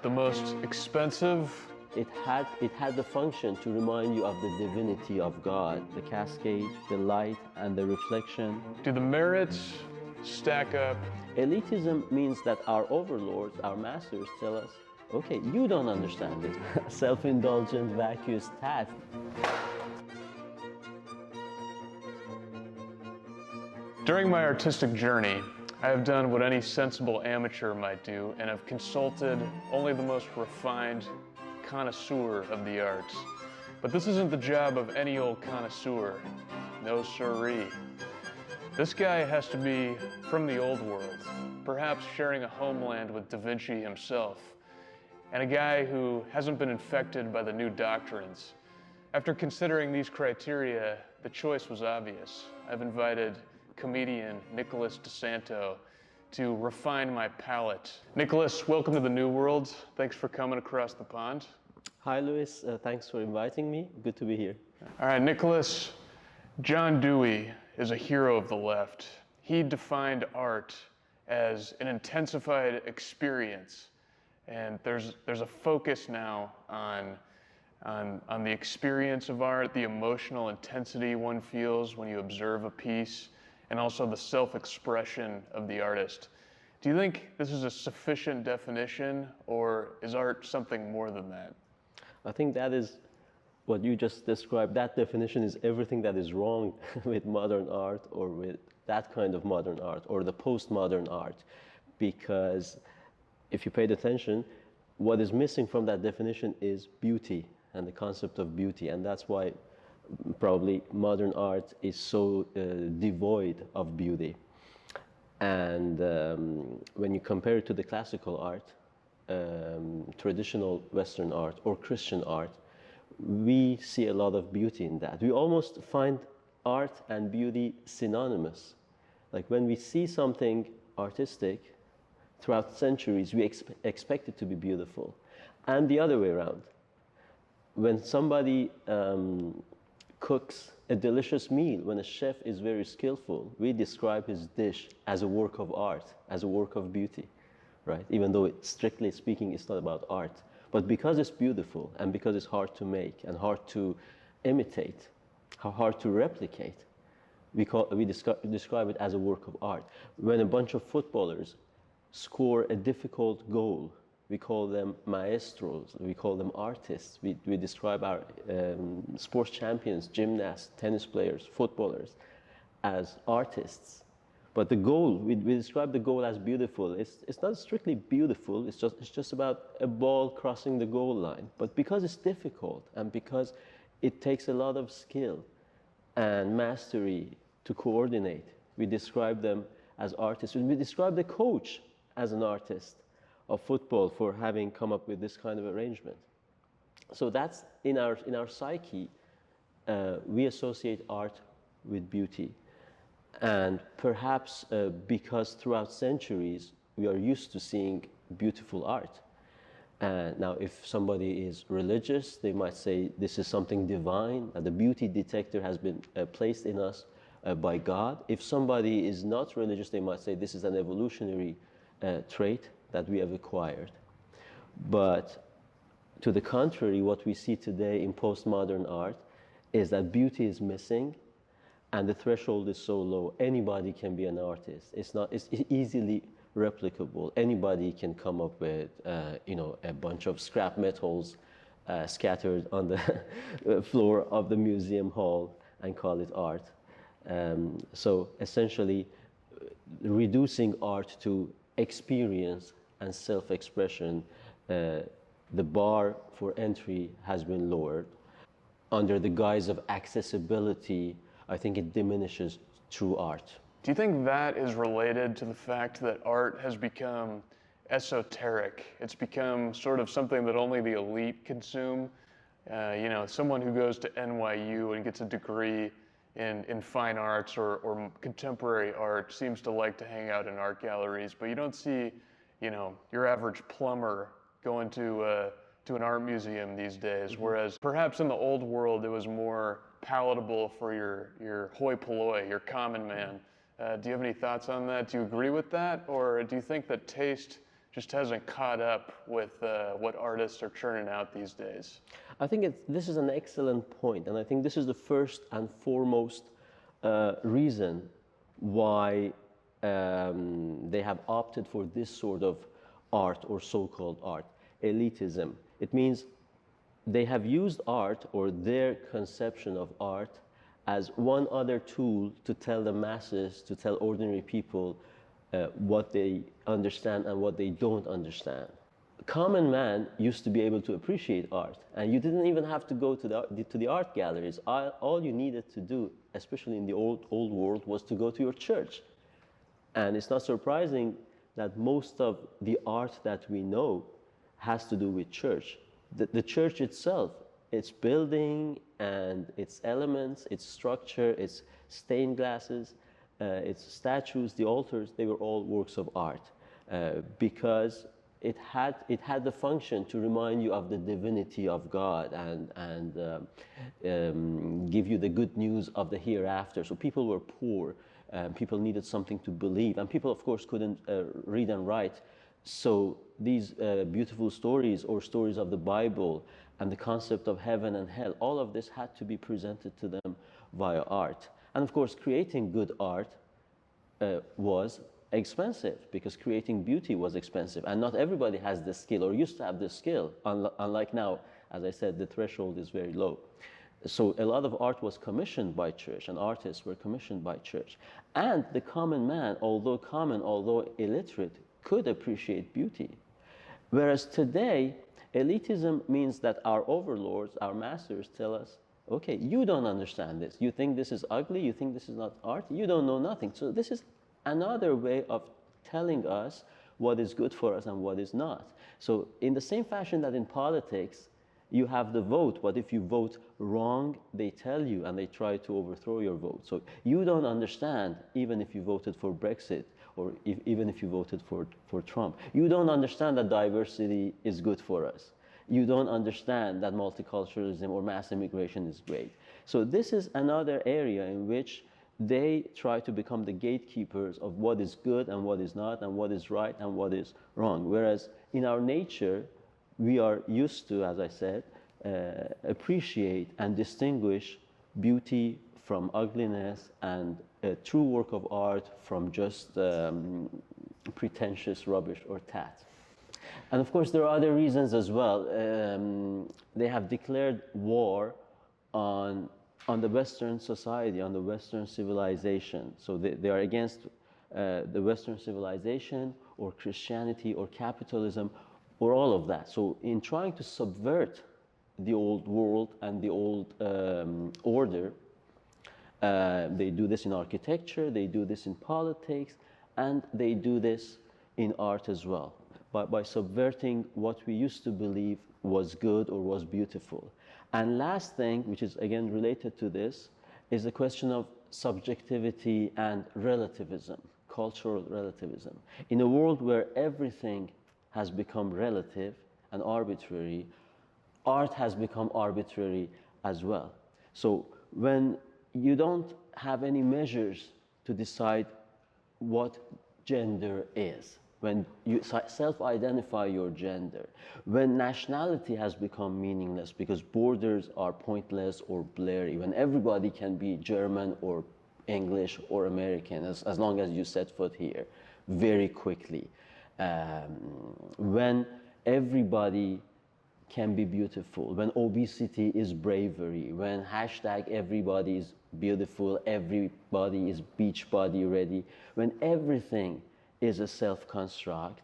The most expensive? It had the function to remind you of the divinity of God, the cascade, the light, and the reflection. Do the merits stack up? Elitism means that our overlords, our masters, tell us, okay, you don't understand it. Self-indulgent, vacuous tat. During my artistic journey, I have done what any sensible amateur might do and have consulted only the most refined connoisseur of the arts. But this isn't the job of any old connoisseur. No siree. This guy has to be from the old world, perhaps sharing a homeland with Da Vinci himself, and a guy who hasn't been infected by the new doctrines. After considering these criteria, the choice was obvious. I've invited comedian Nicholas De Santo to refine my palate. Nicholas, welcome to the New World. Thanks for coming across the pond. Hi, Louis. Thanks for inviting me. Good to be here. All right, Nicholas, John Dewey is a hero of the left. He defined art as an intensified experience, and there's a focus now on the experience of art, the emotional intensity one feels when you observe a piece, and also the self-expression of the artist. Do you think this is a sufficient definition, or is art something more than that? I think that is what you just described. That definition is everything that is wrong with modern art, or with that kind of modern art, or the postmodern art. Because if you paid attention, what is missing from that definition is beauty and the concept of beauty. And that's why probably modern art is so devoid of beauty. And when you compare it to the classical art, traditional Western art or Christian art, we see a lot of beauty in that. We almost find art and beauty synonymous. Like when we see something artistic throughout centuries, we expect it to be beautiful. And the other way around. When somebody cooks a delicious meal, when a chef is very skillful, we describe his dish as a work of art, as a work of beauty, right? Even though strictly speaking, it's not about art. But because it's beautiful and because it's hard to make and hard to imitate, hard to replicate, we describe it as a work of art. When a bunch of footballers score a difficult goal, we call them maestros, we call them artists. We describe our sports champions, gymnasts, tennis players, footballers as artists. But the goal, we describe the goal as beautiful. It's not strictly beautiful, it's just about a ball crossing the goal line. But because it's difficult and because it takes a lot of skill and mastery to coordinate, we describe them as artists. And we describe the coach as an artist of football for having come up with this kind of arrangement. So that's in our psyche, we associate art with beauty. And perhaps because throughout centuries, we are used to seeing beautiful art. Now, if somebody is religious, they might say this is something divine, that the beauty detector has been placed in us by God. If somebody is not religious, they might say this is an evolutionary trait that we have acquired. But to the contrary, what we see today in postmodern art is that beauty is missing and the threshold is so low. Anybody can be an artist. It's easily replicable. Anybody can come up with a bunch of scrap metals scattered on the floor of the museum hall and call it art. So essentially reducing art to experience and self-expression, the bar for entry has been lowered. Under the guise of accessibility, I think it diminishes true art. Do you think that is related to the fact that art has become esoteric? It's become sort of something that only the elite consume. Someone who goes to NYU and gets a degree in fine arts or contemporary art seems to like to hang out in art galleries, but you don't see, your average plumber going to an art museum these days. Mm-hmm. Whereas perhaps in the old world, it was more palatable for your hoi polloi, your common man. Do you have any thoughts on that? Do you agree with that? Or do you think that taste just hasn't caught up with what artists are churning out these days? I think this is an excellent point, and I think this is the first and foremost reason why they have opted for this sort of art or so-called art, elitism. It means they have used art or their conception of art as one other tool to tell the masses, to tell ordinary people what they understand and what they don't understand. Common man used to be able to appreciate art, and you didn't even have to go to the art galleries. All you needed to do, especially in the old world, was to go to your church. And it's not surprising that most of the art that we know has to do with church. The church itself, its building and its elements, its structure, its stained glasses, its statues, the altars, they were all works of art because it had the function to remind you of the divinity of God and give you the good news of the hereafter. So people were poor, people needed something to believe, and people, of course, couldn't read and write. So these beautiful stories or stories of the Bible and the concept of heaven and hell, all of this had to be presented to them via art. And of course, creating good art was expensive, because creating beauty was expensive, and not everybody has the skill or used to have the skill. Unlike now, as I said, the threshold is very low. So a lot of art was commissioned by church, and artists were commissioned by church. And the common man, although illiterate, could appreciate beauty. Whereas today, elitism means that our overlords, our masters, tell us, okay, you don't understand this. You think this is ugly, you think this is not art, you don't know nothing. So this is another way of telling us what is good for us and what is not. So in the same fashion that in politics, you have the vote, but if you vote wrong, they tell you and they try to overthrow your vote. So you don't understand, even if you voted for Brexit, or even if you voted for Trump. You don't understand that diversity is good for us. You don't understand that multiculturalism or mass immigration is great. So this is another area in which they try to become the gatekeepers of what is good and what is not, and what is right and what is wrong. Whereas in our nature, we are used to, as I said, appreciate and distinguish beauty from ugliness, and a true work of art from just pretentious rubbish or tat. And of course, there are other reasons as well. They have declared war on the Western society, on the Western civilization. So they are against the Western civilization or Christianity or capitalism or all of that. So in trying to subvert the old world and the old order, they do this in architecture, they do this in politics, and they do this in art as well, by subverting what we used to believe was good or was beautiful. And last thing, which is again related to this, is the question of subjectivity and relativism, cultural relativism. In a world where everything has become relative and arbitrary, art has become arbitrary as well. So when you don't have any measures to decide what gender is, when you self-identify your gender, when nationality has become meaningless because borders are pointless or blurry, when everybody can be German or English or American as long as you set foot here very quickly, when everybody can be beautiful, when obesity is bravery, when hashtag everybody is beautiful, everybody is beach body ready, when everything is a self-construct,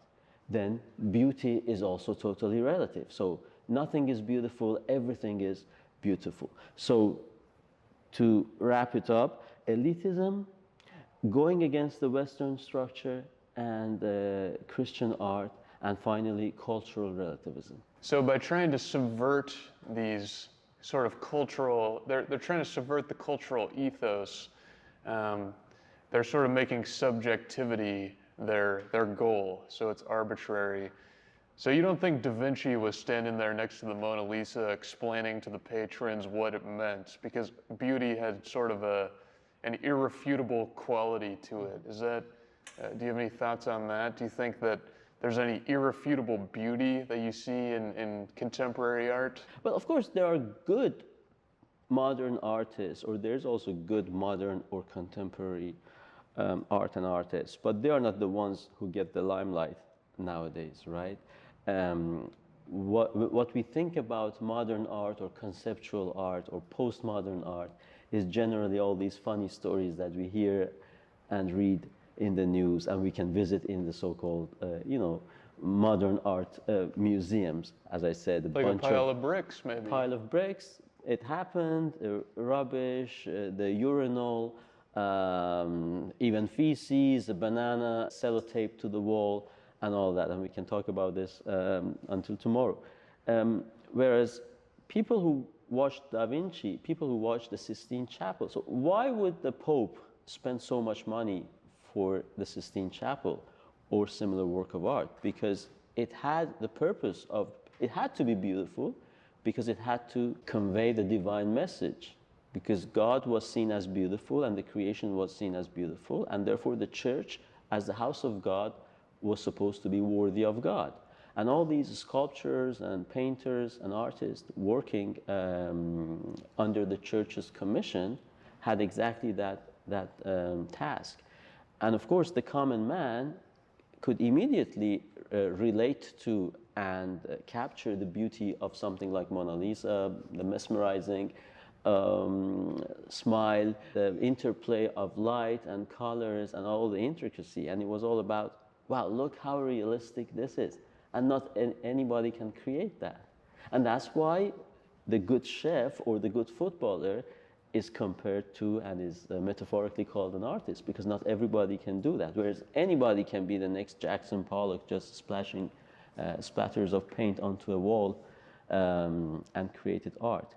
then beauty is also totally relative. So nothing is beautiful, everything is beautiful. So to wrap it up, elitism, going against the Western structure, and Christian art, and finally cultural relativism. So by trying to subvert these sort of cultural, they're trying to subvert the cultural ethos. They're sort of making subjectivity their goal, so it's arbitrary. So you don't think Da Vinci was standing there next to the Mona Lisa explaining to the patrons what it meant, because beauty had sort of an irrefutable quality to it. Is that, do you have any thoughts on that? Do you think that there's any irrefutable beauty that you see in contemporary art? Well, of course, there are good modern artists, or there's also good modern or contemporary art and artists, but they are not the ones who get the limelight nowadays, right? What we think about modern art or conceptual art or postmodern art is generally all these funny stories that we hear and read in the news, and we can visit in the so-called, modern art museums. As I said, Like a pile of bricks, maybe. Pile of bricks. It happened. Rubbish, the urinal, even feces, a banana, sellotape to the wall, and all that. And we can talk about this until tomorrow. Whereas people who watched Da Vinci, people who watched the Sistine Chapel. So why would the Pope spend so much money for the Sistine Chapel or similar work of art? Because it had the purpose of, it had to be beautiful because it had to convey the divine message. Because God was seen as beautiful and the creation was seen as beautiful, and therefore the church, as the house of God, was supposed to be worthy of God. And all these sculptors and painters and artists working under the church's commission had exactly that task. And of course, the common man could immediately relate to and capture the beauty of something like Mona Lisa, the mesmerizing smile, the interplay of light and colors and all the intricacy. And it was all about, wow, look how realistic this is. And not anybody can create that. And that's why the good chef or the good footballer is compared to and is metaphorically called an artist, because not everybody can do that. Whereas anybody can be the next Jackson Pollock, just splashing splatters of paint onto a wall and created art.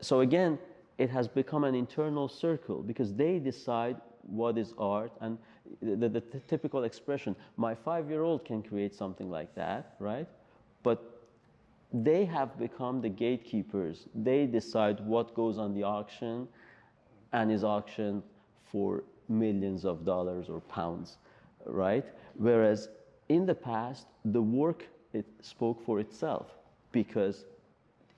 So again, it has become an internal circle because they decide what is art, and the typical expression, my 5-year-old can create something like that, right? But they have become the gatekeepers. They decide what goes on the auction and is auctioned for millions of dollars or pounds, right? Whereas in the past, the work, it spoke for itself, because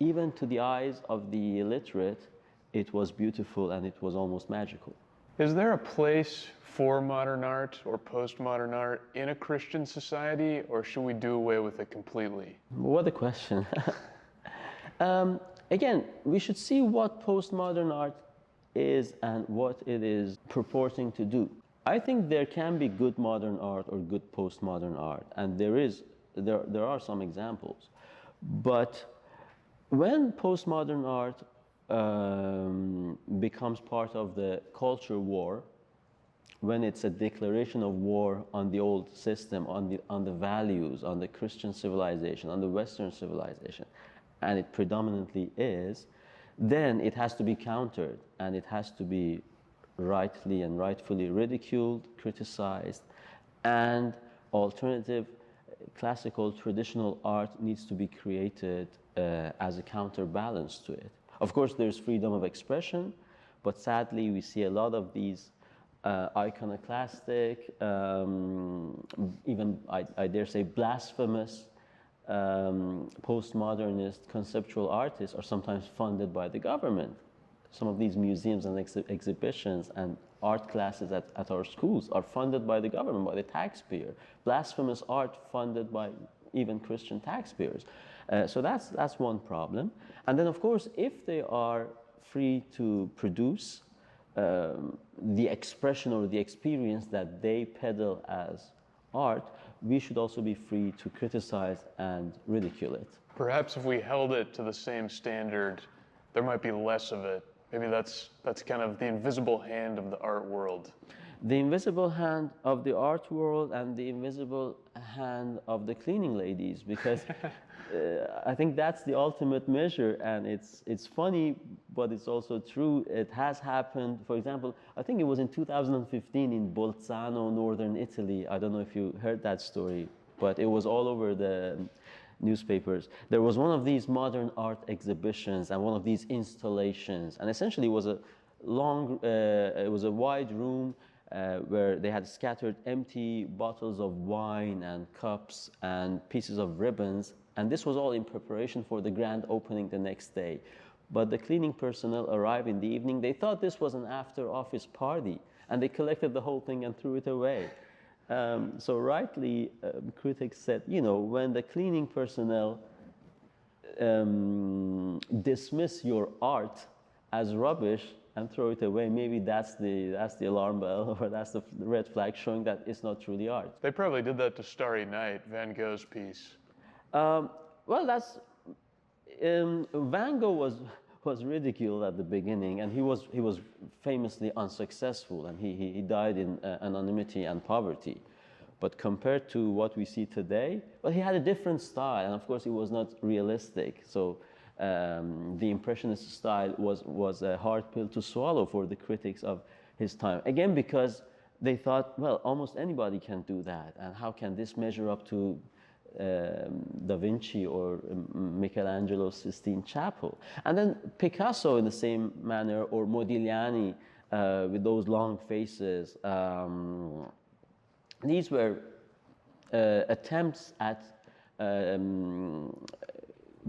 even to the eyes of the illiterate, it was beautiful and it was almost magical. Is there a place for modern art or postmodern art in a Christian society, or should we do away with it completely? What a question. Again, we should see what postmodern art is and what it is purporting to do. I think there can be good modern art or good postmodern art, and there are some examples. But when postmodern art becomes part of the culture war, when it's a declaration of war on the old system, on the values, on the Christian civilization, on the Western civilization, and it predominantly is, then it has to be countered, and it has to be rightly and rightfully ridiculed, criticized, and alternative classical traditional art needs to be created as a counterbalance to it. Of course, there's freedom of expression, but sadly we see a lot of these iconoclastic, even I dare say blasphemous, postmodernist conceptual artists are sometimes funded by the government. Some of these museums and exhibitions and art classes at our schools are funded by the government, by the taxpayer. Blasphemous art funded by even Christian taxpayers. So that's one problem. And then, of course, if they are free to produce the expression or the experience that they peddle as art, we should also be free to criticize and ridicule it. Perhaps if we held it to the same standard, there might be less of it. Maybe that's kind of the invisible hand of the art world. The invisible hand of the art world and the invisible hand of the cleaning ladies, because I think that's the ultimate measure, and it's funny, but it's also true. It has happened. For example, I think it was in 2015 in Bolzano, northern Italy. I don't know if you heard that story, but it was all over the newspapers. There was one of these modern art exhibitions and one of these installations, and essentially it was a long, it was a wide room where they had scattered empty bottles of wine and cups and pieces of ribbons, and this was all in preparation for the grand opening the next day. But the cleaning personnel arrived in the evening. They thought this was an after-office party, and they collected the whole thing and threw it away. So rightly, critics said, you know, when the cleaning personnel dismiss your art as rubbish and throw it away, maybe that's the alarm bell, or that's the red flag showing that it's not truly art. They probably did that to Starry Night, Van Gogh's piece. Well, that's Van Gogh was ridiculed at the beginning, and he was famously unsuccessful, and he died in anonymity and poverty. But compared to what we see today, well, he had a different style, and of course, he was not realistic. So the Impressionist style was a hard pill to swallow for the critics of his time. Again, because they thought, well, almost anybody can do that, and how can this measure up to Da Vinci or Michelangelo's Sistine Chapel? And then Picasso in the same manner, or Modigliani with those long faces. These were attempts at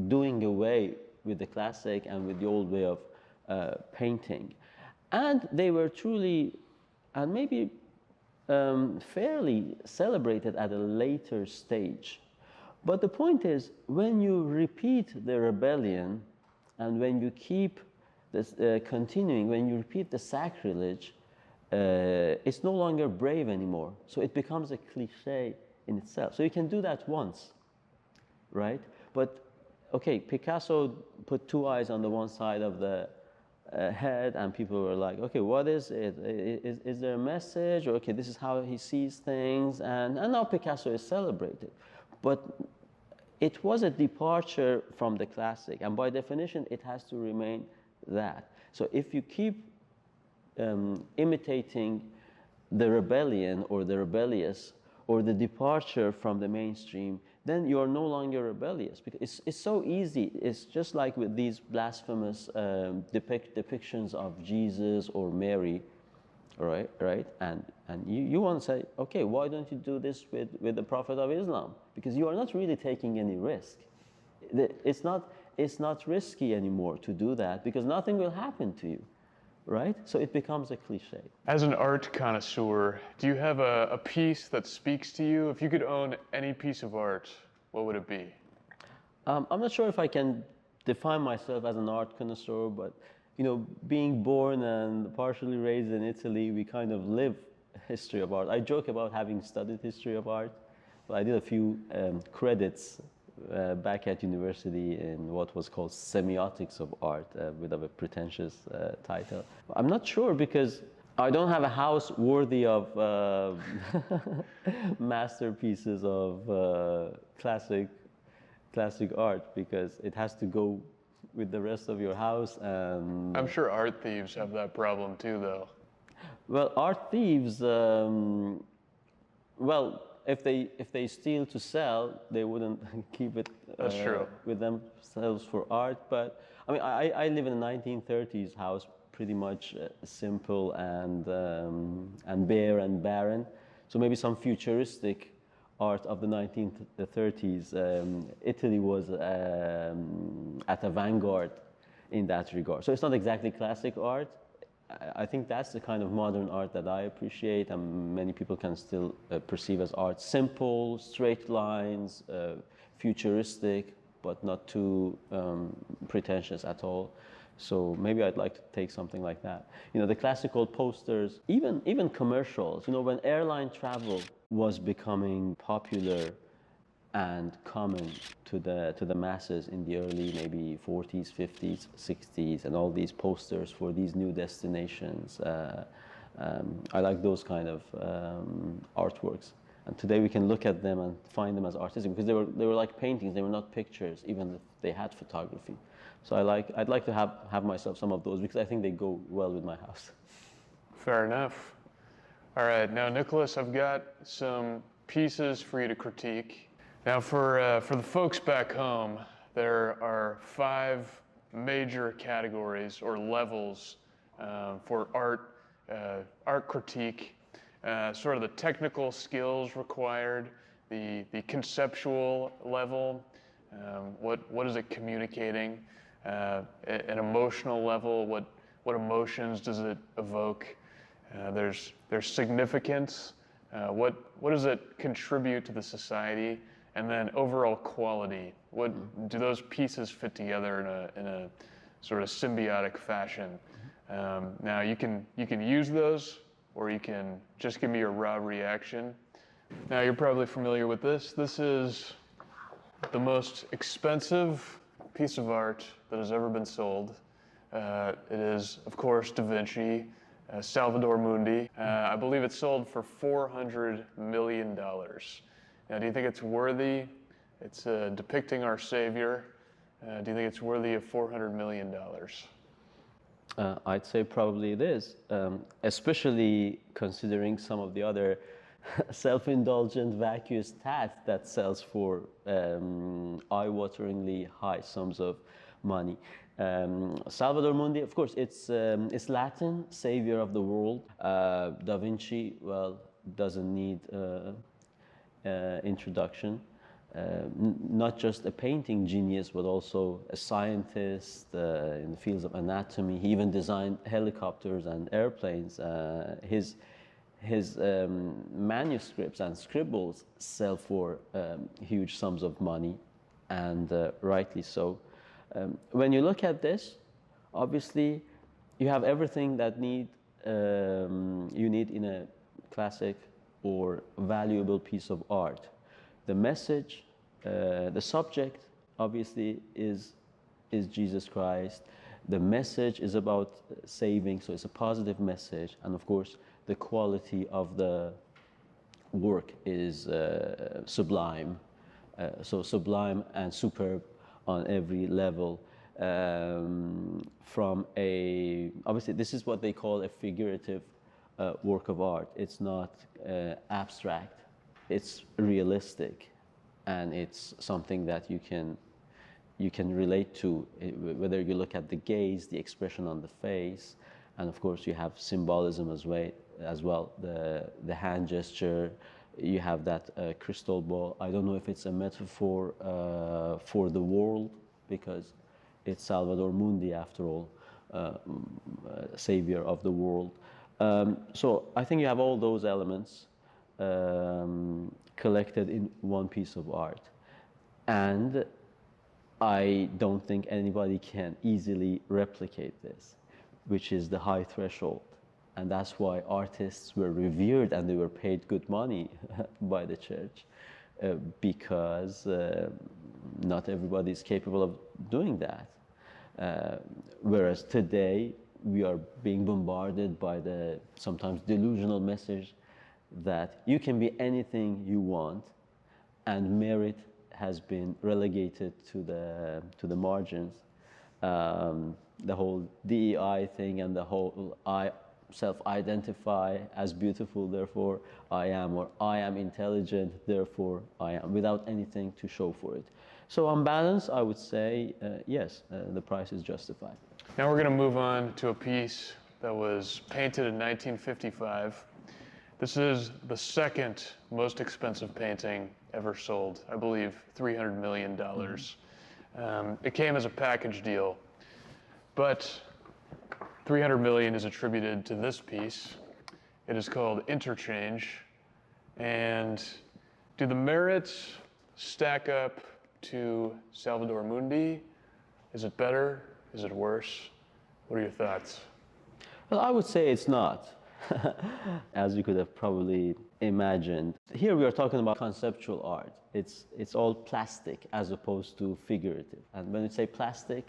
doing away with the classic and with the old way of painting. And they were truly, and maybe fairly celebrated at a later stage. But the point is, when you repeat the rebellion, and when you keep this continuing, when you repeat the sacrilege, it's no longer brave anymore. So it becomes a cliche in itself. So you can do that once, right? But okay, Picasso put two eyes on the one side of the head, and people were like, okay, what is it? Is there a message? Or, okay, this is how he sees things, and now Picasso is celebrated. But it was a departure from the classic, and by definition, it has to remain that. So if you keep imitating the rebellion or the rebellious or the departure from the mainstream, then you are no longer rebellious, because it's so easy. It's just like with these blasphemous depictions of Jesus or Mary, right? And you want to say, okay, why don't you do this with the Prophet of Islam? Because you are not really taking any risk. It's not risky anymore to do that, because nothing will happen to you, right? So it becomes a cliche. As an art connoisseur, do you have a piece that speaks to you? If you could own any piece of art, what would it be? I'm not sure if I can define myself as an art connoisseur, but you know, being born and partially raised in Italy, we kind of live history of art. I joke about having studied history of art, but I did a few credits back at university in what was called semiotics of art, a bit of a pretentious title. I'm not sure, because I don't have a house worthy of masterpieces of classic art, because it has to go with the rest of your house. And I'm sure art thieves have that problem too, though. well, art thieves, well, if they steal to sell, they wouldn't keep it That's true. with themselves for art. But I mean, I live in a 1930s house, pretty much simple and bare and barren. So maybe some futuristic art of the 1930s. Italy was at a vanguard in that regard. So it's not exactly classic art. I think that's the kind of modern art that I appreciate, and many people can still perceive as art. Simple, straight lines, futuristic, but not too pretentious at all. So maybe I'd like to take something like that. You know, the classical posters, even commercials. You know, when airline travel was becoming popular and common to the masses in the early maybe 40s, 50s, 60s, and all these posters for these new destinations. I like those kind of artworks. And today we can look at them and find them as artistic, because they were like paintings. They were not pictures, even if they had photography. So I'd like to have myself some of those, because I think they go well with my house. Fair enough. All right, now Nicholas, I've got some pieces for you to critique. Now for the folks back home, there are 5 major categories or levels for art critique. sort of the technical skills required, the conceptual level, what is it communicating, an emotional level, what emotions does it evoke, there's significance, what does it contribute to the society, and then overall quality. What do those pieces fit together in a sort of symbiotic fashion? Now you can use those, or you can just give me your raw reaction. Now you're probably familiar with this. This is the most expensive piece of art that has ever been sold. It is, of course, Da Vinci, Salvator Mundi. I believe it sold for $400 million. Now, do you think it's worthy? It's depicting our Savior. Do you think it's worthy of $400 million? I'd say probably it is, especially considering some of the other self-indulgent, vacuous tat that sells for eye-wateringly high sums of money. Salvator Mundi, of course, it's Latin, savior of the world. Da Vinci, well, doesn't need introduction. Not just a painting genius, but also a scientist in the fields of anatomy. He even designed helicopters and airplanes. His manuscripts and scribbles sell for huge sums of money, and rightly so. When you look at this, obviously, you have everything that you need in a classic or valuable piece of art. The message, the subject, obviously, is Jesus Christ. The message is about saving, so it's a positive message. And of course, the quality of the work is sublime. So sublime and superb on every level. Obviously, this is what they call a figurative work of art. It's not abstract. It's realistic, and it's something that you can relate to, whether you look at the gaze, the expression on the face, and of course you have symbolism as well. The hand gesture, you have that crystal ball. I don't know if it's a metaphor for the world, because it's Salvator Mundi after all, savior of the world. So I think you have all those elements collected in one piece of art, and I don't think anybody can easily replicate this, which is the high threshold. And that's why artists were revered and they were paid good money by the church, because not everybody is capable of doing that. Whereas today we are being bombarded by the sometimes delusional message that you can be anything you want, and merit has been relegated to the margins. The whole DEI thing and the whole I self-identify as beautiful, therefore I am, or I am intelligent, therefore I am, without anything to show for it. So on balance, I would say yes, the price is justified. Now we're going to move on to a piece that was painted in 1955. This is the second most expensive painting ever sold, I believe $300 million. It came as a package deal, but 300 million is attributed to this piece. It is called Interchange. And do the merits stack up to Salvator Mundi? Is it better? Is it worse? What are your thoughts? Well, I would say it's not, as you could have probably imagined. Here we are talking about conceptual art. It's all plastic as opposed to figurative. And when you say plastic,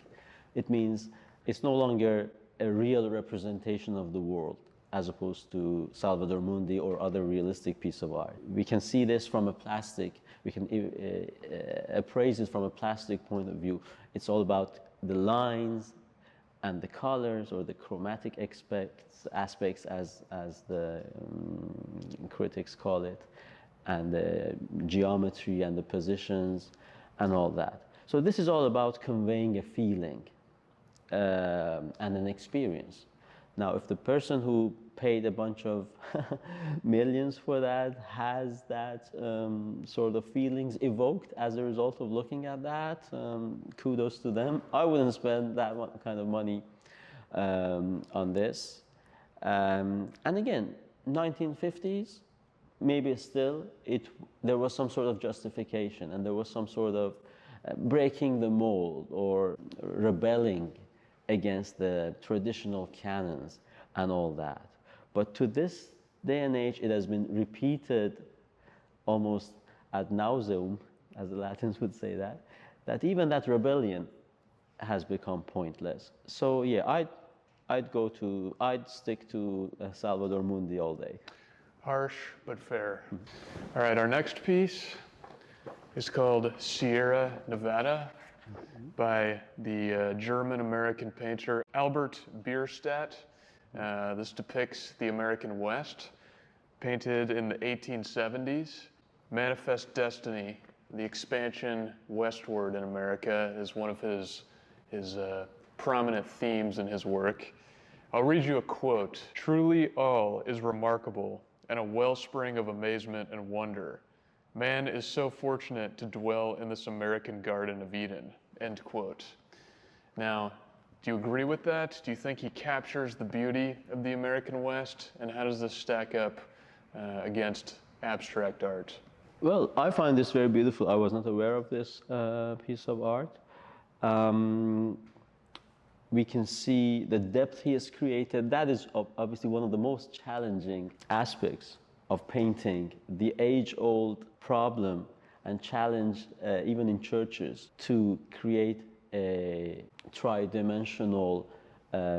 it means it's no longer a real representation of the world, as opposed to Salvator Mundi or other realistic piece of art. We can see this from a plastic, we can appraise it from a plastic point of view. It's all about the lines and the colors, or the chromatic aspects as the critics call it, and the geometry and the positions and all that. So this is all about conveying a feeling and an experience. Now, if the person who paid a bunch of millions for that has that sort of feelings evoked as a result of looking at that, kudos to them. I wouldn't spend that kind of money on this. And again, 1950s, maybe still there was some sort of justification, and there was some sort of breaking the mold or rebelling against the traditional canons and all that. But to this day and age, it has been repeated almost ad nauseum, as the Latins would say, that even that rebellion has become pointless. So yeah, I'd stick to Salvador Mundi all day. Harsh, but fair. All right, our next piece is called Sierra Nevada by the German-American painter Albert Bierstadt. This depicts the American West, painted in the 1870s. Manifest Destiny, the expansion westward in America, is one of his prominent themes in his work. I'll read you a quote. "Truly all is remarkable and a wellspring of amazement and wonder. Man is so fortunate to dwell in this American Garden of Eden," end quote. Now, do you agree with that? Do you think he captures the beauty of the American West? And how does this stack up against abstract art? Well, I find this very beautiful. I was not aware of this piece of art. We can see the depth he has created. That is obviously one of the most challenging aspects of painting, the age-old problem and challenge even in churches to create a tri-dimensional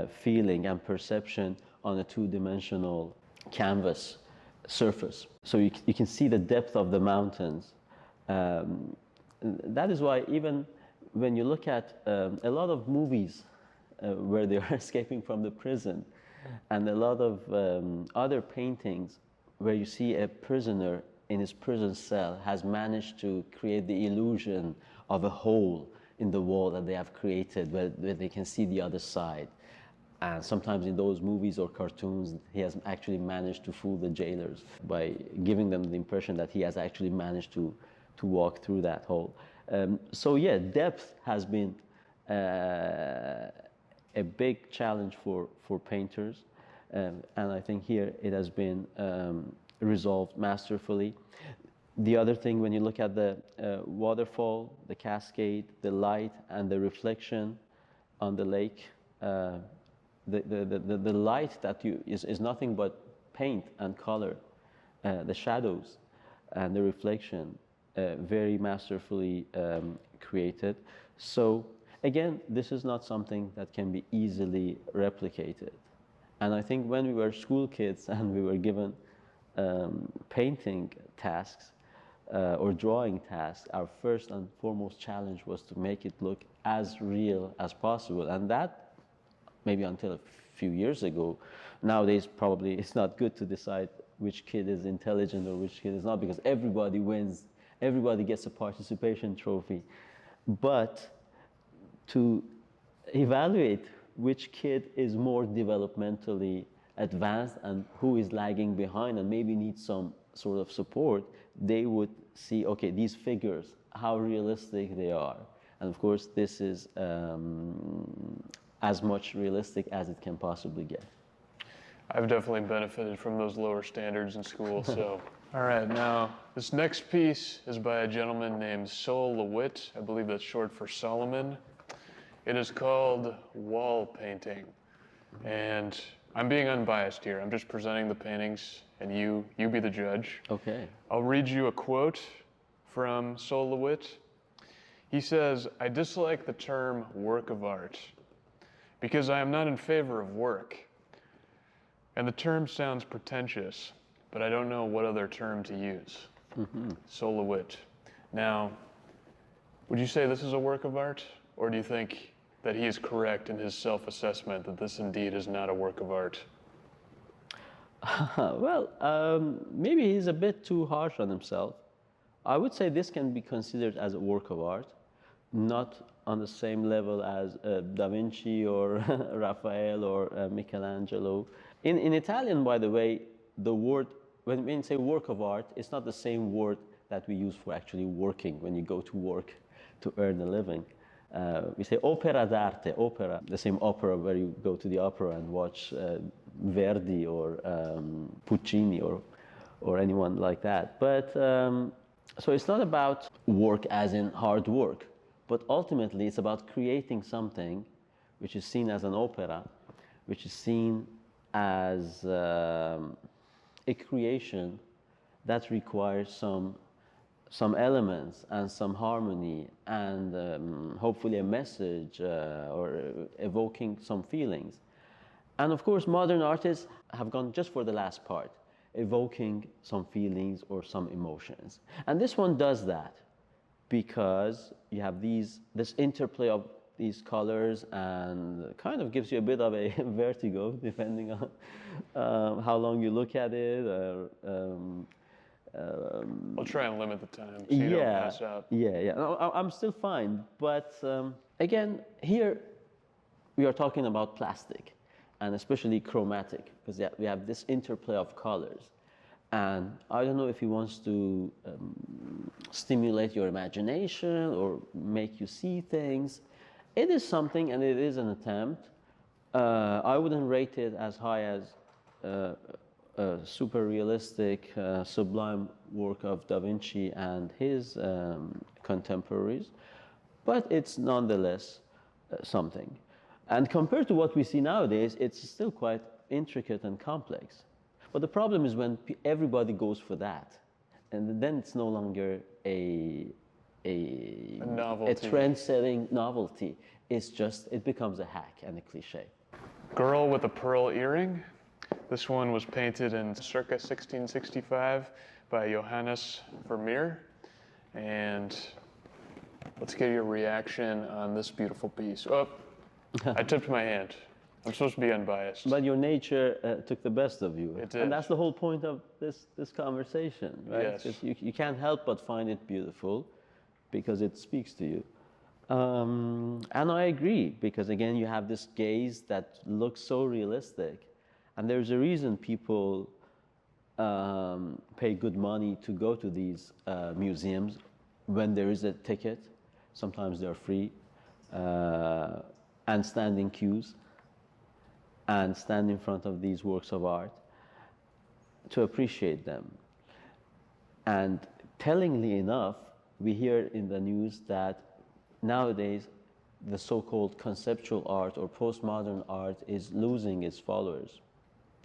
feeling and perception on a two-dimensional canvas surface. So you can see the depth of the mountains. That is why even when you look at a lot of movies where they are escaping from the prison, and a lot of other paintings where you see a prisoner in his prison cell has managed to create the illusion of a hole in the wall that they have created where they can see the other side. And sometimes in those movies or cartoons, he has actually managed to fool the jailers by giving them the impression that he has actually managed to walk through that hole. So yeah, depth has been a big challenge for painters. And I think here it has been resolved masterfully. The other thing, when you look at the waterfall, the cascade, the light and the reflection on the lake, the light that is nothing but paint and color, the shadows and the reflection, very masterfully created. So again, this is not something that can be easily replicated. And I think when we were school kids and we were given painting tasks or drawing tasks, our first and foremost challenge was to make it look as real as possible. And that, maybe until a few years ago, nowadays probably it's not good to decide which kid is intelligent or which kid is not, because everybody wins, everybody gets a participation trophy. But to evaluate which kid is more developmentally advanced and who is lagging behind and maybe needs some sort of support, they would see, okay, these figures, how realistic they are. And of course, this is as much realistic as it can possibly get. I've definitely benefited from those lower standards in school, so. All right, now, this next piece is by a gentleman named Sol LeWitt. I believe that's short for Solomon. It is called Wall Painting. And I'm being unbiased here. I'm just presenting the paintings, and you be the judge. Okay. I'll read you a quote from Sol LeWitt. He says, "I dislike the term work of art because I am not in favor of work. And the term sounds pretentious, but I don't know what other term to use." Sol LeWitt. Now, would you say this is a work of art? Or do you think that he is correct in his self-assessment that this indeed is not a work of art? Well, maybe he's a bit too harsh on himself. I would say this can be considered as a work of art, not on the same level as Da Vinci or Raphael or Michelangelo. In Italian, by the way, the word, when we say work of art, it's not the same word that we use for actually working when you go to work to earn a living. We say opera d'arte, opera, the same opera where you go to the opera and watch Verdi or Puccini or anyone like that. But so it's not about work as in hard work, but ultimately it's about creating something which is seen as an opera, which is seen as a creation that requires some elements and some harmony and hopefully a message or evoking some feelings. And of course, modern artists have gone just for the last part, evoking some feelings or some emotions. And this one does that because you have this interplay of these colors and kind of gives you a bit of a vertigo depending on how long you look at it. I'll try and limit the time so you don't pass out. Yeah. No, I'm still fine. But again, here we are talking about plastic and especially chromatic because we have this interplay of colors. And I don't know if he wants to stimulate your imagination or make you see things. It is something and it is an attempt. I wouldn't rate it as high as a super realistic, sublime work of Da Vinci and his contemporaries, but it's nonetheless something. And compared to what we see nowadays, it's still quite intricate and complex. But the problem is when everybody goes for that, and then it's no longer a novelty. A trend-setting novelty. It becomes a hack and a cliche. Girl with a pearl earring. This one was painted in circa 1665 by Johannes Vermeer. And let's get your reaction on this beautiful piece. Oh, I tipped my hand. I'm supposed to be unbiased. But your nature took the best of you. It did. And that's the whole point of this conversation, right? Yes. You can't help but find it beautiful because it speaks to you. And I agree, because again, you have this gaze that looks so realistic. And there's a reason people pay good money to go to these museums when there is a ticket. Sometimes they're free. And stand in queues and stand in front of these works of art to appreciate them. And tellingly enough, we hear in the news that nowadays the so-called conceptual art or postmodern art is losing its followers.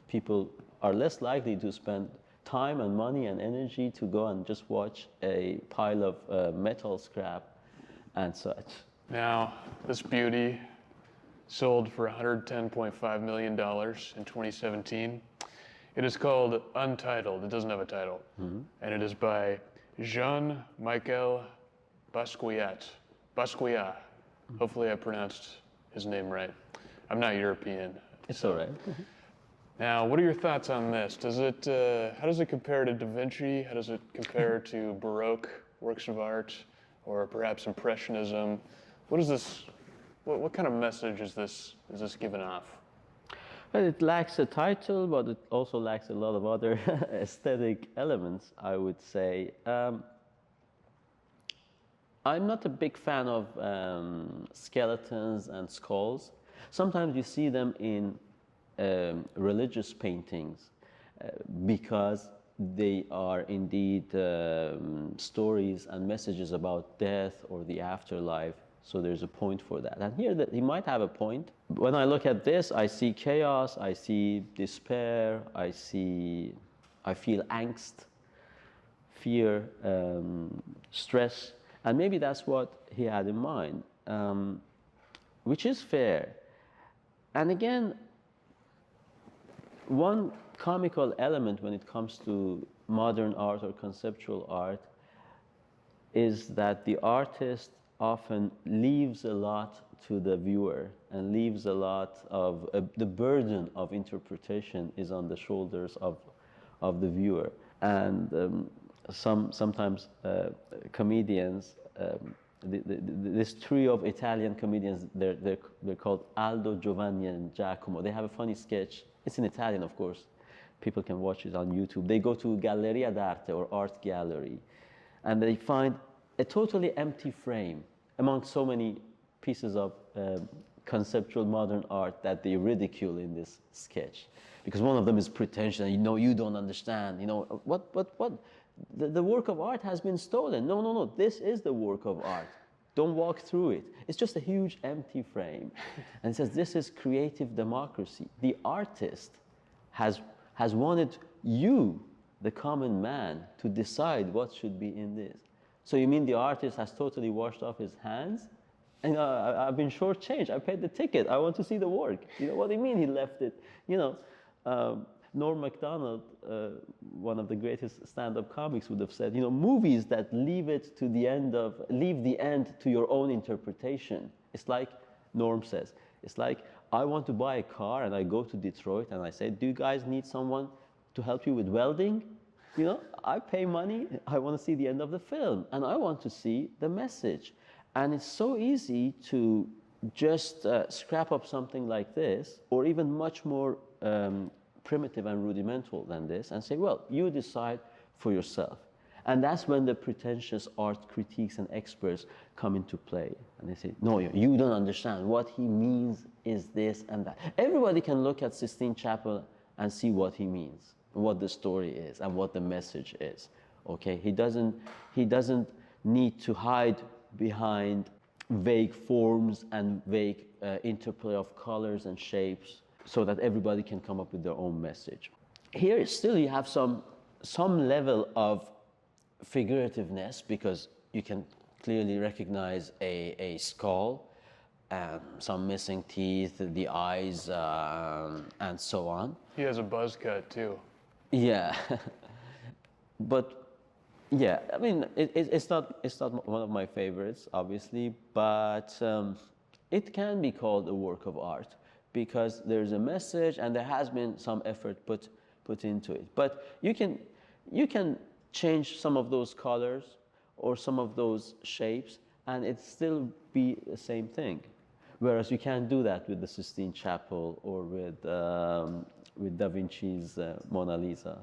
People are less likely to spend time and money and energy to go and just watch a pile of metal scrap and such. Now, this beauty sold for $110.5 million in 2017. It is called Untitled. It doesn't have a title. Mm-hmm. And it is by Jean-Michel Basquiat. Basquiat. Hopefully I pronounced his name right. I'm not European. It's all right. Now, what are your thoughts on this? How does it compare to Da Vinci? How does it compare to Baroque works of art, or perhaps Impressionism? What kind of message is this giving off? Well, it lacks a title, but it also lacks a lot of other aesthetic elements, I would say. I'm not a big fan of skeletons and skulls. Sometimes you see them in religious paintings because they are indeed stories and messages about death or the afterlife. So there's a point for that. And here he might have a point. When I look at this, I see chaos, I see despair, I feel angst, fear, stress. And maybe that's what he had in mind, which is fair. And again, one comical element when it comes to modern art or conceptual art is that the artist often leaves a lot to the viewer and leaves a lot of the burden of interpretation is on the shoulders of the viewer. And sometimes comedians this trio of Italian comedians, they're called Aldo, Giovanni, and Giacomo. They have a funny sketch. It's in Italian, of course. People can watch it on YouTube. They go to Galleria d'Arte, or art gallery, and they find a totally empty frame among so many pieces of conceptual modern art that they ridicule in this sketch. Because one of them is pretentious, you don't understand, what? The work of art has been stolen. No, this is the work of art. Don't walk through it. It's just a huge empty frame. And it says this is creative democracy. The artist has wanted you, the common man, to decide what should be in this. So you mean the artist has totally washed off his hands? And I've been shortchanged. I paid the ticket. I want to see the work. What do you mean he left it? Norm Macdonald, one of the greatest stand-up comics, would have said, movies that leave the end to your own interpretation. It's like, Norm says, it's like, I want to buy a car and I go to Detroit and I say, do you guys need someone to help you with welding? I pay money, I want to see the end of the film and I want to see the message. And it's so easy to just scrap up something like this, or even much more primitive and rudimental than this, and say, well, you decide for yourself. And that's when the pretentious art critiques and experts come into play. And they say, no, you don't understand. What he means is this and that. Everybody can look at Sistine Chapel and see what he means, what the story is, and what the message is. Okay? He doesn't need to hide behind vague forms and vague interplay of colors and shapes so that everybody can come up with their own message. Here still you have some level of figurativeness, because you can clearly recognize a skull, some missing teeth, the eyes, and so on. He has a buzz cut too. Yeah, but yeah, I mean, it's not one of my favorites, obviously, but it can be called a work of art because there's a message and there has been some effort put into it. But you can change some of those colors or some of those shapes and it still be the same thing. Whereas you can't do that with the Sistine Chapel or with Da Vinci's Mona Lisa.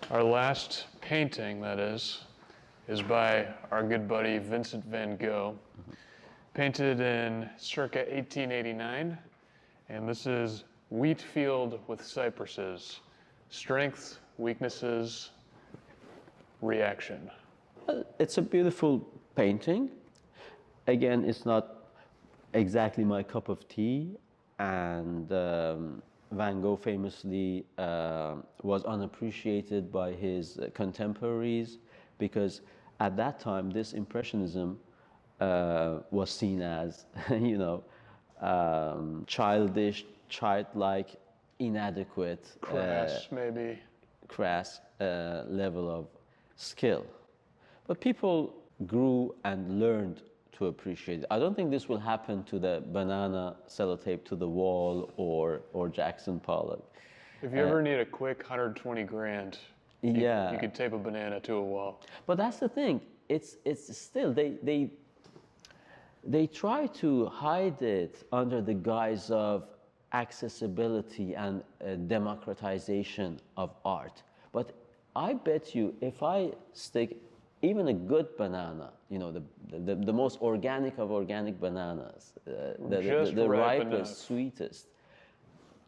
Our last painting, that is by our good buddy Vincent van Gogh, painted in circa 1889. And this is Wheat Field with Cypresses, Strengths, Weaknesses, Reaction. It's a beautiful painting. Again, it's not exactly my cup of tea, and Van Gogh famously was unappreciated by his contemporaries because at that time this Impressionism was seen as, childish, childlike, inadequate, crass level of skill. But people grew and learned to appreciate it. I don't think this will happen to the banana sellotape to the wall or Jackson Pollock. If you ever need a quick 120 grand, you could tape a banana to a wall. But that's the thing. It's still, they try to hide it under the guise of accessibility and democratization of art. But I bet you if I stick even a good banana, the most organic of organic bananas, the ripest, sweetest,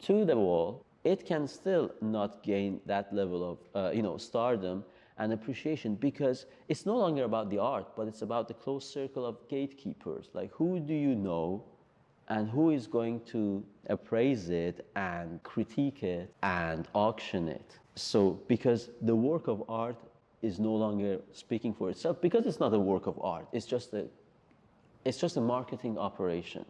to the wall, it can still not gain that level of stardom and appreciation, because it's no longer about the art, but it's about the close circle of gatekeepers. Like, who do you know and who is going to appraise it and critique it and auction it? So, because the work of art is no longer speaking for itself, because it's not a work of art, it's just a marketing operation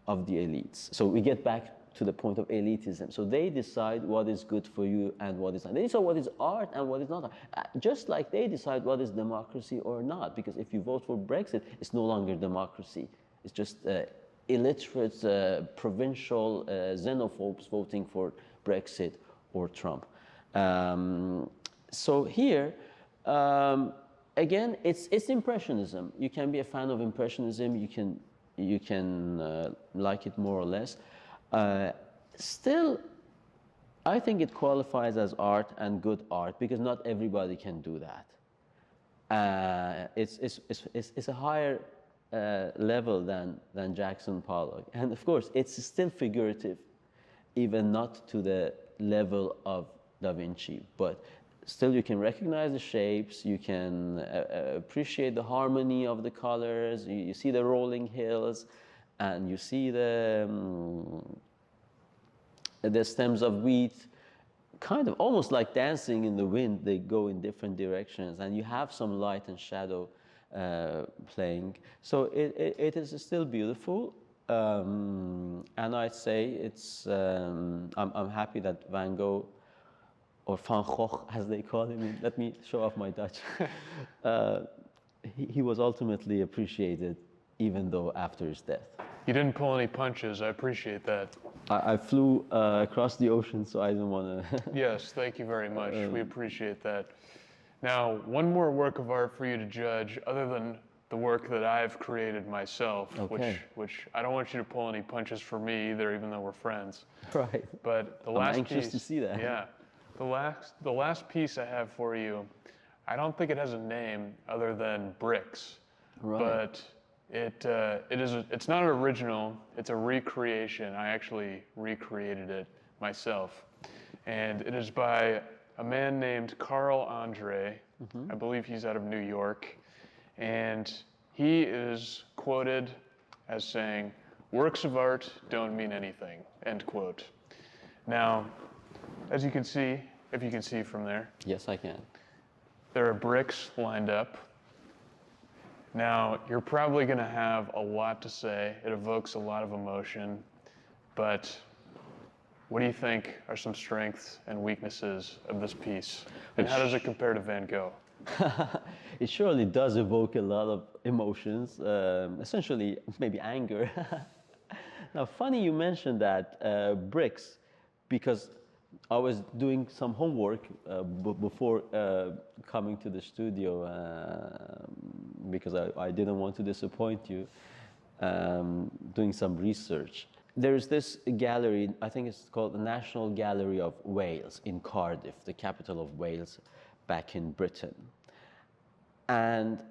of the elites. So we get back to the point of elitism. So they decide what is good for you and what is not. They decide what is art and what is not. Just like they decide what is democracy or not, because if you vote for Brexit, it's no longer democracy. It's just illiterate, provincial xenophobes voting for Brexit or Trump. So here, again, it's Impressionism. You can be a fan of Impressionism. You can like it more or less. Still, I think it qualifies as art and good art because not everybody can do that. It's a higher level than Jackson Pollock, and of course, it's still figurative, even not to the level of Da Vinci, but still you can recognize the shapes, you can appreciate the harmony of the colors, you see the rolling hills, and you see the stems of wheat, kind of almost like dancing in the wind. They go in different directions, and you have some light and shadow playing. So it is still beautiful, and I'd say it's. I'm happy that Van Gogh, or Van Gogh as they call him. Let me show off my Dutch. He was ultimately appreciated, even though after his death. You didn't pull any punches. I appreciate that. I flew across the ocean, so I didn't want to. Yes, thank you very much. We appreciate that. Now, one more work of art for you to judge, other than the work that I've created myself, Okay. which I don't want you to pull any punches for me either, even though we're friends. Right. But the I'm last anxious piece, to see that. Yeah, the last piece I have for you, I don't think it has a name other than bricks, Right. but it's not an original. It's a recreation. I actually recreated it myself, and it is by a man named Carl Andre. I believe he's out of New York, and he is quoted as saying, "Works of art don't mean anything," end quote. Now, as you can see, if you can see from there, Yes, I can. there are bricks lined up. Now, you're probably going to have a lot to say. It evokes a lot of emotion, but what do you think are some strengths and weaknesses of this piece? And how does it compare to Van Gogh? It surely does evoke a lot of emotions, essentially maybe anger. Now, funny you mentioned that bricks, because I was doing some homework before coming to the studio because I didn't want to disappoint you, doing some research. There's this gallery, I think it's called the National Gallery of Wales in Cardiff, the capital of Wales, back in Britain. And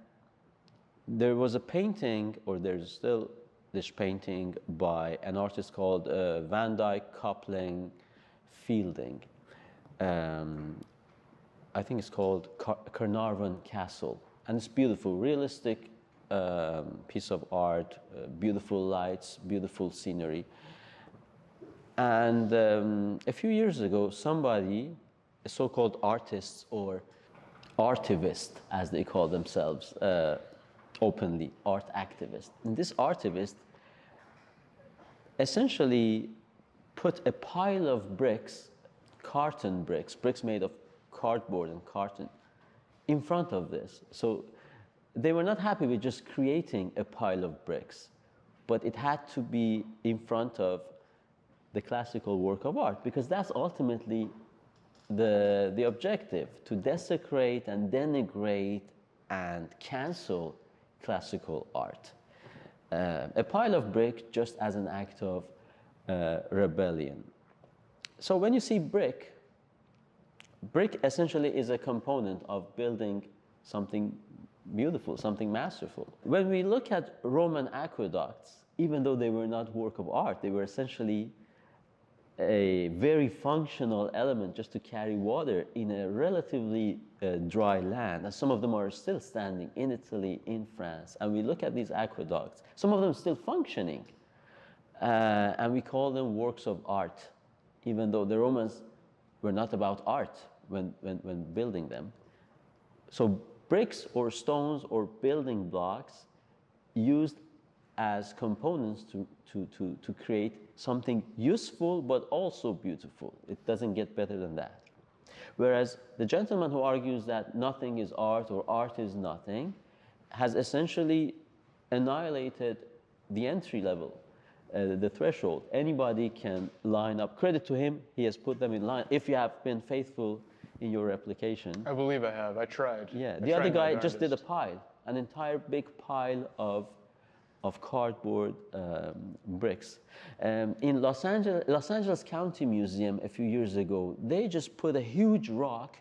there was a painting, or there's still this painting by an artist called Van Dyck Coupling Fielding. I think it's called Carnarvon Castle. And it's beautiful, realistic piece of art, beautiful lights, beautiful scenery. And a few years ago, somebody, a so-called artists or artivist, as they call themselves, openly, art activist. And this artivist essentially put a pile of bricks, carton bricks, bricks made of cardboard and carton, in front of this. So they were not happy with just creating a pile of bricks, but it had to be in front of the classical work of art, because that's ultimately the objective, to desecrate and denigrate and cancel classical art. A pile of brick just as an act of rebellion. So when you see brick essentially is a component of building something beautiful, something masterful. When we look at Roman aqueducts, even though they were not work of art, they were essentially a very functional element just to carry water in a relatively dry land. And some of them are still standing in Italy, in France. And we look at these aqueducts, some of them still functioning. And we call them works of art, even though the Romans were not about art when building them. So bricks or stones or building blocks used as components to create something useful but also beautiful. It doesn't get better than that. Whereas the gentleman who argues that nothing is art or art is nothing has essentially annihilated the entry level, the threshold. Anybody can line up. Credit to him, he has put them in line. If you have been faithful in your replication. I believe I have. I tried. Yeah, I the other tried my guy just did a darndest. pile, an entire big pile of cardboard bricks. In Los Angeles County Museum a few years ago, they just put a huge rock.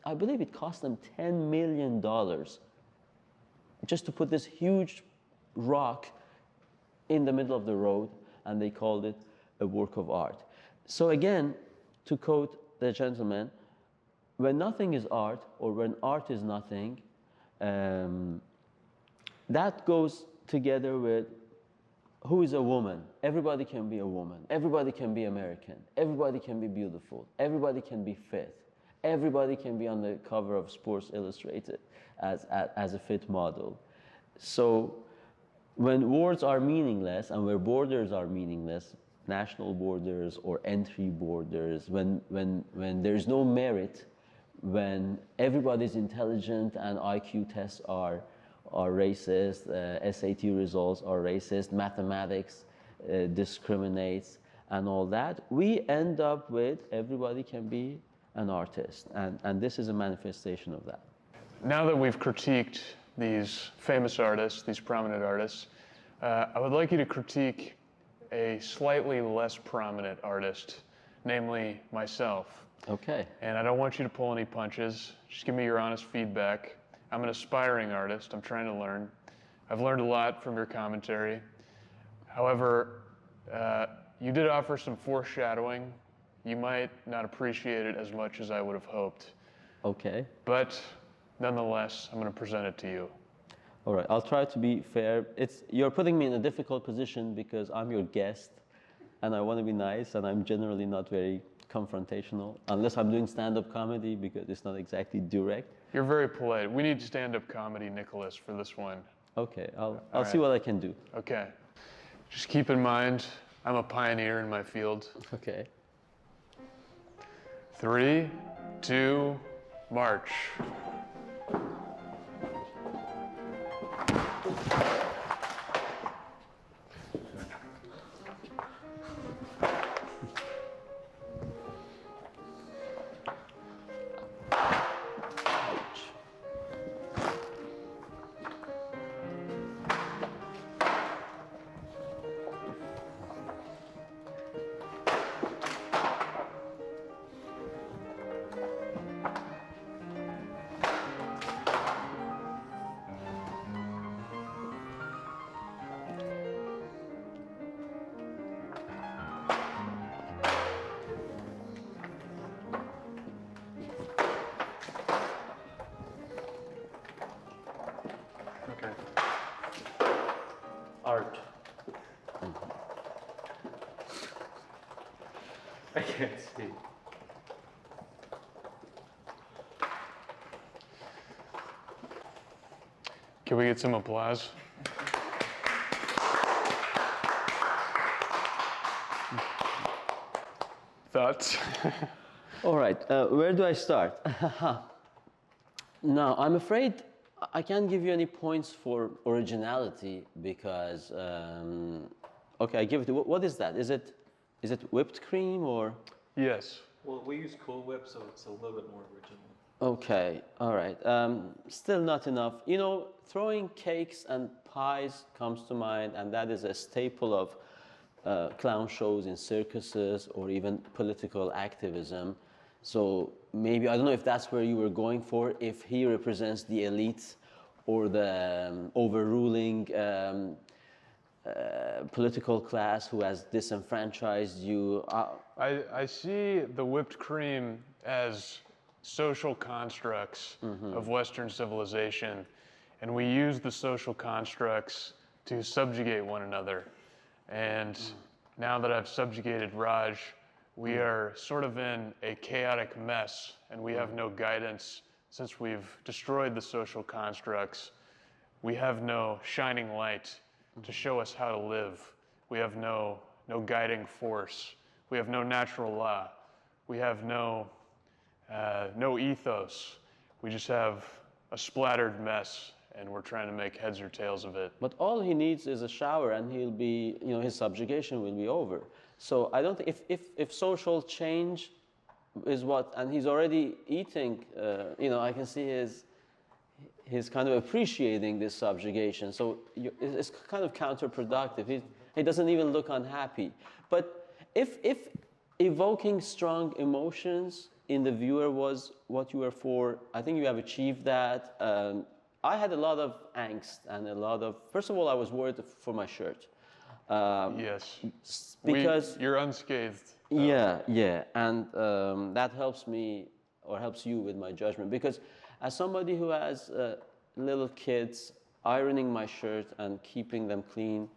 I believe it cost them $10 million just to put this huge rock in the middle of the road, and they called it a work of art. So again, to quote the gentleman, when nothing is art, or when art is nothing, that goes together with who is a woman. Everybody can be a woman. Everybody can be American. Everybody can be beautiful. Everybody can be fit. Everybody can be on the cover of Sports Illustrated as a fit model. So when words are meaningless and where borders are meaningless, national borders or entry borders, when there's no merit, when everybody's intelligent and IQ tests are racist, SAT results are racist, mathematics discriminates and all that, we end up with everybody can be an artist. And this is a manifestation of that. Now that we've critiqued these famous artists, these prominent artists, I would like you to critique a slightly less prominent artist, namely myself. Okay. And I don't want you to pull any punches. Just give me your honest feedback. I'm an aspiring artist. I'm trying to learn. I've learned a lot from your commentary. However, you did offer some foreshadowing. You might not appreciate it as much as I would have hoped. Okay. But nonetheless, I'm going to present it to you. All right, I'll try to be fair. You're putting me in a difficult position because I'm your guest and I want to be nice, and I'm generally not very confrontational unless I'm doing stand-up comedy because it's not exactly direct. You're very polite. We need stand-up comedy, Nicholas, for this one. Okay, I'll see what I can do. Okay. Just keep in mind, I'm a pioneer in my field. Okay. 3, 2, march. Okay. Art. I can't see. Can we get some applause? Thoughts? All right, where do I start? Now, I'm afraid I can't give you any points for originality because, okay, I give it. What is that? Is it whipped cream or? Yes. Well, we use Cool Whip, so it's a little bit more original. Okay, all right. Still not enough. You know, throwing cakes and pies comes to mind, and that is a staple of clown shows in circuses or even political activism. So maybe, I don't know if that's where you were going for, if he represents the elite or the overruling political class who has disenfranchised you. I see the whipped cream as social constructs of Western civilization, and we use the social constructs to subjugate one another. And now that I've subjugated Raj, we are sort of in a chaotic mess, and we have no guidance since we've destroyed the social constructs. We have no shining light to show us how to live. We have no guiding force. We have no natural law. We have no ethos. We just have a splattered mess, and we're trying to make heads or tails of it. But all he needs is a shower, and he'll be, you know, his subjugation will be over. So I don't think if social change is what, and he's already eating. I can see he's kind of appreciating this subjugation. So it's kind of counterproductive. He doesn't even look unhappy. But if evoking strong emotions in the viewer was what you were for, I think you have achieved that. I had a lot of angst and a lot of, first of all, I was worried for my shirt. Yes. Because you're unscathed. Yeah, and that helps me or helps you with my judgment, because as somebody who has little kids, ironing my shirt and keeping them clean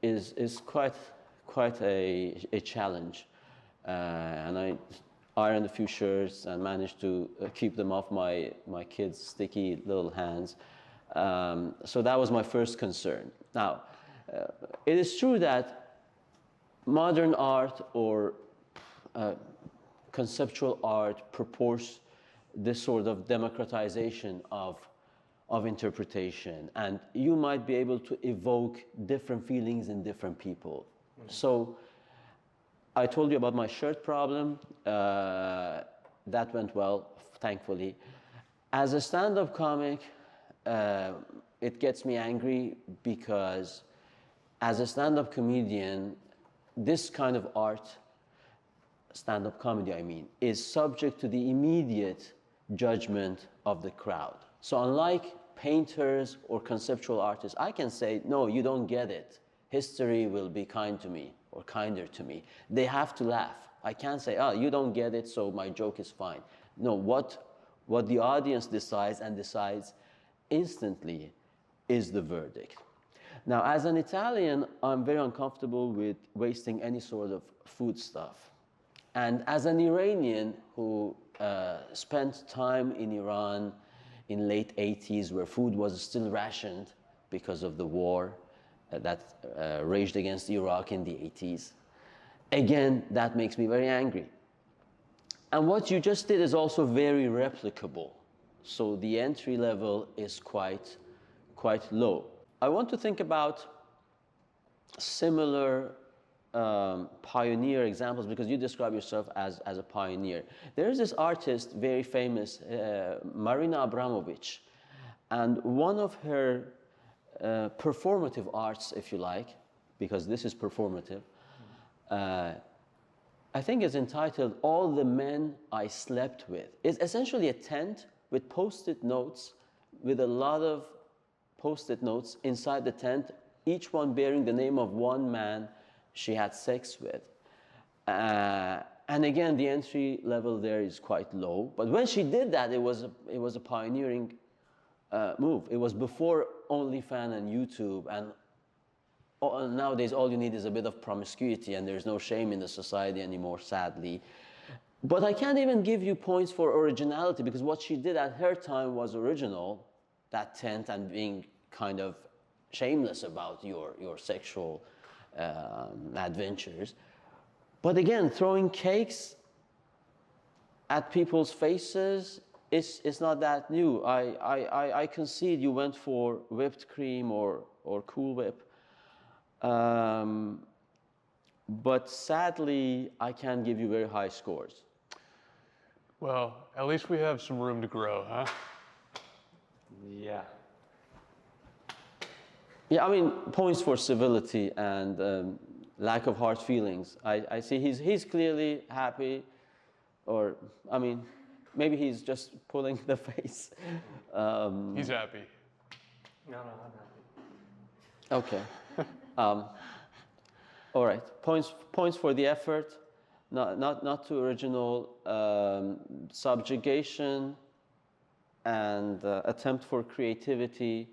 is quite a challenge. And I ironed a few shirts and managed to keep them off my kids' sticky little hands. So that was my first concern. Now, it is true that modern art or conceptual art purports this sort of democratization of interpretation, and you might be able to evoke different feelings in different people. So I told you about my shirt problem. That went well, thankfully. As a stand-up comic, it gets me angry because as a stand-up comedian, this kind of art, stand-up comedy I mean, is subject to the immediate judgment of the crowd. So unlike painters or conceptual artists, I can say, no, you don't get it. History will be kind to me or kinder to me. They have to laugh. I can't say, oh, you don't get it, so my joke is fine. No, what the audience decides and decides instantly is the verdict. Now, as an Italian, I'm very uncomfortable with wasting any sort of food stuff. And as an Iranian who spent time in Iran in late 80s, where food was still rationed because of the war that raged against Iraq in the 80s, again, that makes me very angry. And what you just did is also very replicable. So the entry level is quite low. I want to think about similar pioneer examples, because you describe yourself as a pioneer. There is this artist, very famous, Marina Abramovic, and one of her performative arts, if you like, because this is performative, I think is entitled All the Men I Slept With. It's essentially a tent with post-it notes, with a lot of post-it notes inside the tent, each one bearing the name of one man she had sex with. And again, the entry level there is quite low. But when she did that, it was a pioneering move. It was before OnlyFans and YouTube, and nowadays all you need is a bit of promiscuity, and there's no shame in the society anymore, sadly. But I can't even give you points for originality, because what she did at her time was original, that tent, and being kind of shameless about your sexual adventures. But again, throwing cakes at people's faces is not that new. I concede you went for whipped cream or Cool Whip. But sadly, I can't give you very high scores. Well, at least we have some room to grow, huh? Yeah. Yeah, I mean, points for civility and lack of hard feelings. I see he's clearly happy, or, I mean, maybe he's just pulling the face. He's happy. No, I'm happy. Okay. All right. Points for the effort, not too original. Subjugation and attempt for creativity.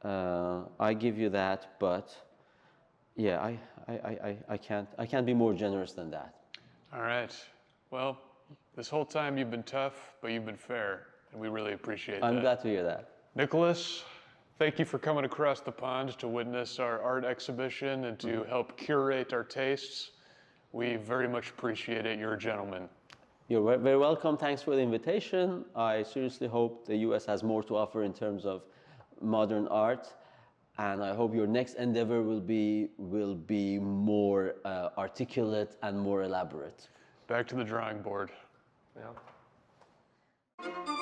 I give you that, but yeah, I can't be more generous than that. All right. Well, this whole time you've been tough, but you've been fair, and we really appreciate that. I'm glad to hear that. Nicholas, thank you for coming across the pond to witness our art exhibition and to help curate our tastes. We very much appreciate it. You're a gentleman. You're very welcome. Thanks for the invitation. I seriously hope the U.S. has more to offer in terms of modern art, and I hope your next endeavor will be more articulate and more elaborate. Back to the drawing board. Yeah.